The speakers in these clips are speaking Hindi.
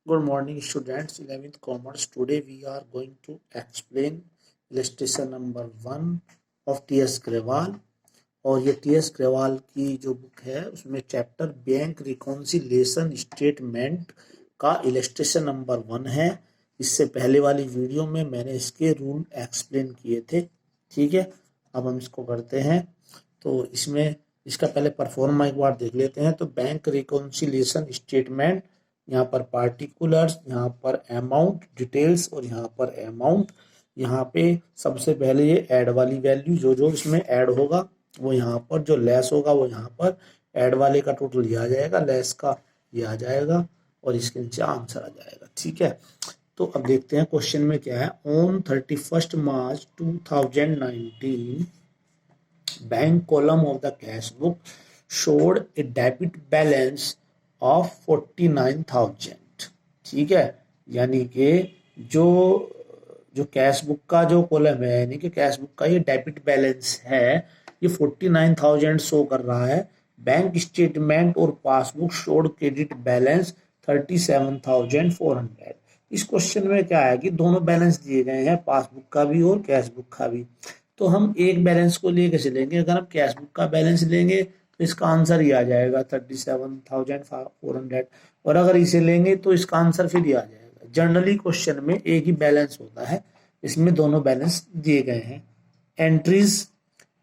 Good morning students, 11th Commerce. Today we are going to explain illustration number 1 of T.S. Grewal. और ये T.S. ग्रेवाल की जो बुक है उसमें चैप्टर बैंक रिकॉन्सिलेशन स्टेटमेंट का इलस्ट्रेशन नंबर 1 है। इससे पहले वाली वीडियो में मैंने इसके रूल एक्सप्लेन किए थे। ठीक है, अब हम इसको करते हैं। तो इसमें इसका पहले परफॉर्मा एक बार देख लेते हैं। तो बैंक रिकॉन्सिलेशन स्टेटमेंट, यहाँ पर पार्टिकुलर्स, यहाँ पर अमाउंट डिटेल्स और यहाँ पर अमाउंट। यहाँ पे सबसे पहले ये ऐड वाली वैल्यू जो इसमें ऐड होगा वो यहाँ पर, जो लेस होगा वो यहाँ पर, ऐड वाले का टोटल ये आ जाएगा, लेस का ये आ जाएगा और इसके नीचे आंसर आ जाएगा। ठीक है, तो अब देखते हैं क्वेश्चन में क्या है। On 31 March 2019 bank column of the cash book showed A debit balance of 49,000। ठीक है, यानी कि जो कैश बुक का जो कॉलम है, यानी कि कैश बुक का ये डेबिट बैलेंस है, ये 49,000 शो कर रहा है। बैंक स्टेटमेंट और पासबुक शोड क्रेडिट बैलेंस 37,400। इस क्वेश्चन में क्या है कि दोनों बैलेंस दिए गए हैं, पासबुक का भी और कैश बुक का भी। तो हम एक बैलेंस को लेके चलेंगे। अगर हम कैश बुक का बैलेंस लेंगे तो इसका आंसर ये आ जाएगा 37,400, और अगर इसे लेंगे तो इसका आंसर फिर ये आ जाएगा। जनरली क्वेश्चन में एक ही बैलेंस होता है, इसमें दोनों बैलेंस दिए गए हैं। Entries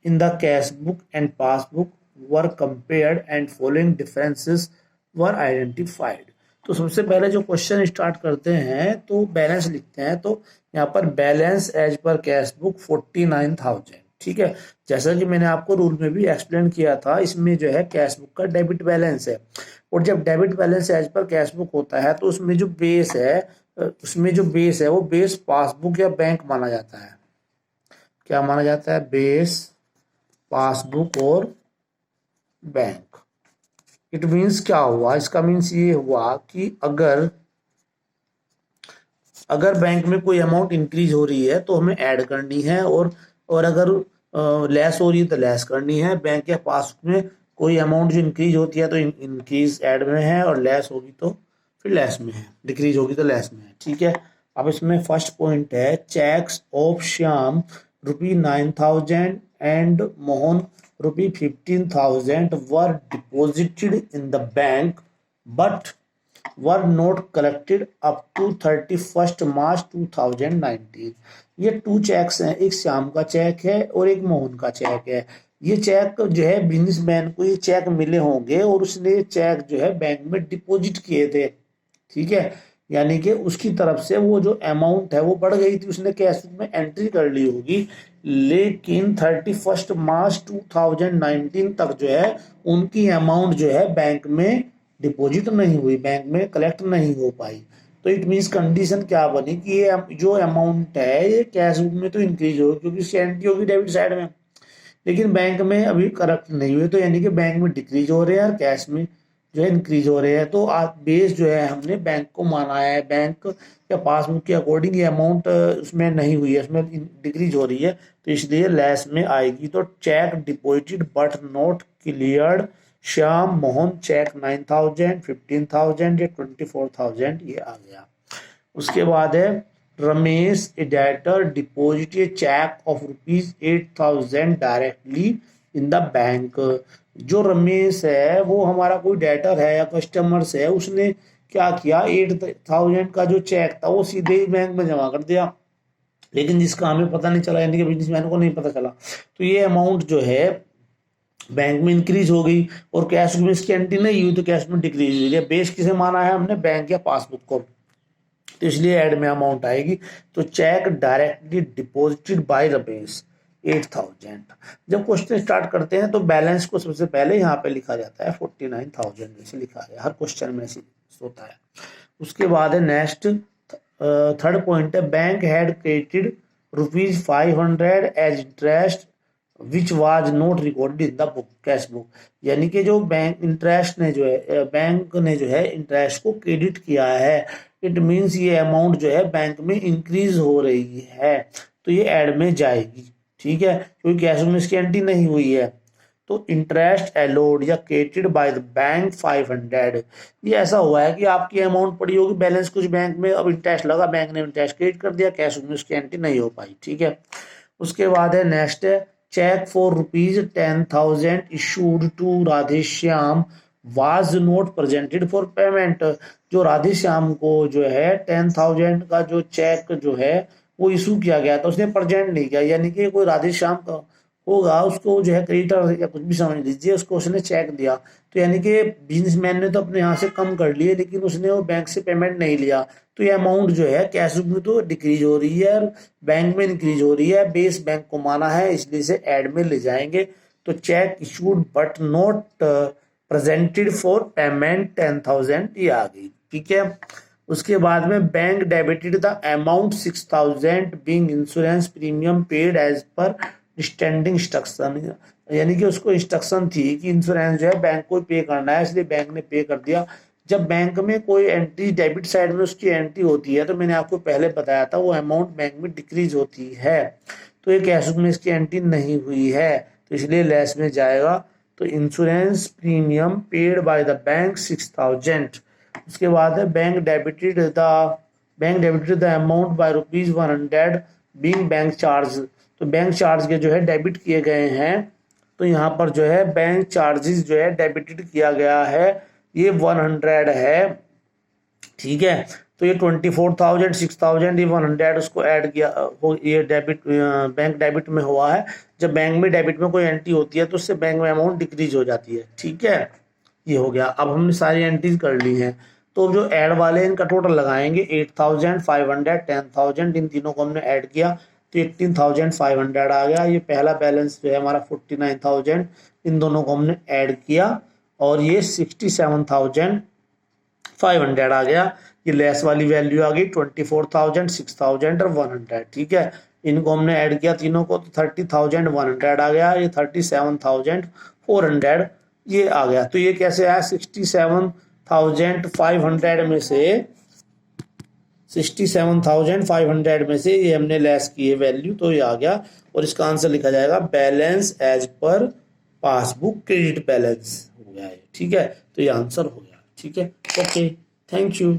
in the cash book and passbook were compared and following differences were identified। तो सबसे पहले जो क्वेश्चन स्टार्ट करते हैं तो बैलेंस लिखते हैं। तो यहाँ पर balance as per cash book 49,000। ठीक है, जैसा कि मैंने आपको रूल में भी एक्सप्लेन किया था, इसमें जो है कैश बुक का डेबिट बैलेंस है, और जब debit balance as per cash book होता है तो उसमें जो बेस है वो बेस पासबुक या बैंक माना जाता है। क्या माना जाता है? बेस, पासबुक और बैंक। इट मीन्स क्या हुआ? इसका मीन्स ये हुआ कि अगर बैंक में कोई अमाउंट इंक्रीज हो रही है तो हमें ऐड करनी है, और अगर लेस हो रही है तो लेस करनी है। बैंक या पासबुक में कोई अमाउंट जो इंक्रीज होती है तो इंक्रीज ऐड में है, और लेस होगी तो फिर लेस में है, डिक्रीज होगी तो लेस में है। ठीक है, अब इसमें फर्स्ट पॉइंट है, checks of Shyam ₹9,000 and Mohan ₹15,000 were deposited in the bank but were not collected up to 31 March 2019। ये 2 चेक्स हैं, एक श्याम का चेक है और एक मोहन का चेक है। ये चेक जो है बिजनेसमैन को ये चेक मिले होंगे और उसने चेक जो है बैंक में डिपॉजिट किए थे। ठीक है, यानी कि उसकी तरफ से वो जो अमाउंट है वो बढ़ गई थी, उसने कैश बुक में एंट्री कर ली होगी, लेकिन 31 मार्च 2019 तक जो है उनकी अमाउंट जो है बैंक में डिपॉजिट नहीं हुई, बैंक में कलेक्ट नहीं हो पाई। तो इट मीन्स कंडीशन क्या बनी कि ये जो अमाउंट है ये कैश बुक में तो इंक्रीज होगी क्योंकि उसकी एंट्री होगी डेबिट साइड में, लेकिन बैंक में अभी करेक्ट नहीं हुए, तो यानी कि बैंक में डिक्रीज हो रहे हैं और कैश में जो है इंक्रीज हो रहे हैं। तो बेस जो है हमने बैंक को माना है, बैंक या पासबुक के अकॉर्डिंग ये अमाउंट उसमें नहीं हुई है, उसमें डिक्रीज हो रही है, तो इसलिए लेस में आएगी। तो cheque deposited but not cleared Shyam Mohan cheque 9,000, 15,000 या 24,000 ये आ गया। उसके बाद है Ramesh a debtor deposit a cheque of ₹8,000 directly in the bank. जो रमेश है वो हमारा कोई डेटर है या कस्टमर्स है, उसने क्या किया, 8,000 का जो चेक था वो सीधे ही बैंक में जमा कर दिया, लेकिन जिसका हमें पता नहीं चला, यानी कि बिजनेसमैन को नहीं पता चला। तो ये अमाउंट जो है बैंक में इंक्रीज हो गई और कैश में इसकी एंट्री नहीं हुई तो कैश में डिक्रीज हुई है। बेस किसे माना है हमने? बैंक या पासबुक को, तो इसलिए ऐड में अमाउंट आएगी। तो cheque directly deposited by Ramesh 8,000। जब क्वेश्चन स्टार्ट करते हैं तो बैलेंस को सबसे पहले यहाँ पे लिखा जाता है 49,000 जैसे लिखा है, हर क्वेश्चन में ऐसे होता है। उसके बाद है नेक्स्ट थर्ड पॉइंट है, bank had credited ₹500 as interest which was not recorded in the book cash book. यानी कि जो बैंक ने जो है इंटरेस्ट को क्रेडिट किया है, इट मीन्स ये अमाउंट जो है बैंक में इंक्रीज हो रही है, तो ये ऐड में जाएगी। ठीक है, क्योंकि कैश में इसकी एंट्री नहीं हुई है। तो इंटरेस्ट एलोड या क्रेडिटेड बाय द बैंक 500। ये ऐसा हुआ है कि आपकी अमाउंट पड़ी होगी बैलेंस कुछ बैंक में, अब इंटरेस्ट लगा, बैंक ने इंटरेस्ट क्रेडिट कर दिया, कैश में उसकी एंट्री नहीं हो पाई, ठीक है। उसके बाद है नेक्स्ट है cheque for ₹10,000 issued to Radheshyam was not presented for payment. जो राधेश्याम को जो है 10,000 का जो चेक जो है वो इशू किया गया था, उसने प्रेजेंट नहीं किया, यानी कि कोई राधेश्याम का होगा, उसको जो है क्रेडिटर या कुछ भी समझ लीजिए, उसको उसने चेक दिया, तो यानी कि बिजनेसमैन ने तो अपने यहाँ से कम कर लिए, लेकिन उसने वो बैंक से पेमेंट नहीं लिया, तो ये अमाउंट जो है कैश बुक में तो डिक्रीज हो रही है और बैंक में इंक्रीज हो रही है, बेस बैंक को माना है, इसलिए से एड में ले जाएंगे। तो cheque issued but not presented for payment 10,000 ये आ गई, ठीक है। उसके बाद में bank debited the amount 6,000 being insurance premium paid as per standing instruction, यानी कि उसको इंस्ट्रक्शन थी कि इंश्योरेंस जो है बैंक को पे करना है, इसलिए बैंक ने पे कर दिया। जब बैंक में कोई एंट्री डेबिट साइड में उसकी एंट्री होती है, तो मैंने आपको पहले बताया था वो अमाउंट बैंक में डिक्रीज होती है, तो ये कैश बुक में इसकी एंट्री नहीं हुई है, तो इसलिए लेस में जाएगा। तो insurance premium paid by the bank 6,000। उसके बाद है bank debited the amount by ₹100 being bank charge. तो बैंक चार्ज के जो है डेबिट किए गए हैं, तो यहाँ पर जो है बैंक चार्जेस जो है डेबिटेड किया गया है, ये 100 है, ठीक है। तो ये 24,000 6,000 ये 100 उसको ऐड किया हो, ये डेबिट बैंक डेबिट में हुआ है। जब बैंक में डेबिट में कोई एंट्री होती है तो उससे बैंक में अमाउंट डिक्रीज हो जाती है, ठीक है। ये हो गया। अब हमने सारी एंट्रीज कर ली हैं, तो जो ऐड वाले इनका टोटल लगाएंगे 8,500 10,000, इन तीनों को हमने ऐड किया तो 18,500 आ गया। ये पहला बैलेंस जो है हमारा 49,000, इन दोनों को हमने ऐड किया और ये 67,500 आ गया। ये लेस वाली वैल्यू आ गई 24,000 6,000 और 100, ठीक है। इनको हमने ऐड किया तीनों को तो 30,100 आ गया, ये 37,400 ये आ गया। तो ये कैसे आया, 67,500 में से ये हमने लेस किए वैल्यू, तो ये आ गया और इसका आंसर लिखा जाएगा balance as per passbook credit balance हो गया है, ठीक है। तो ये आंसर हो गया, ठीक है। Okay, thank you.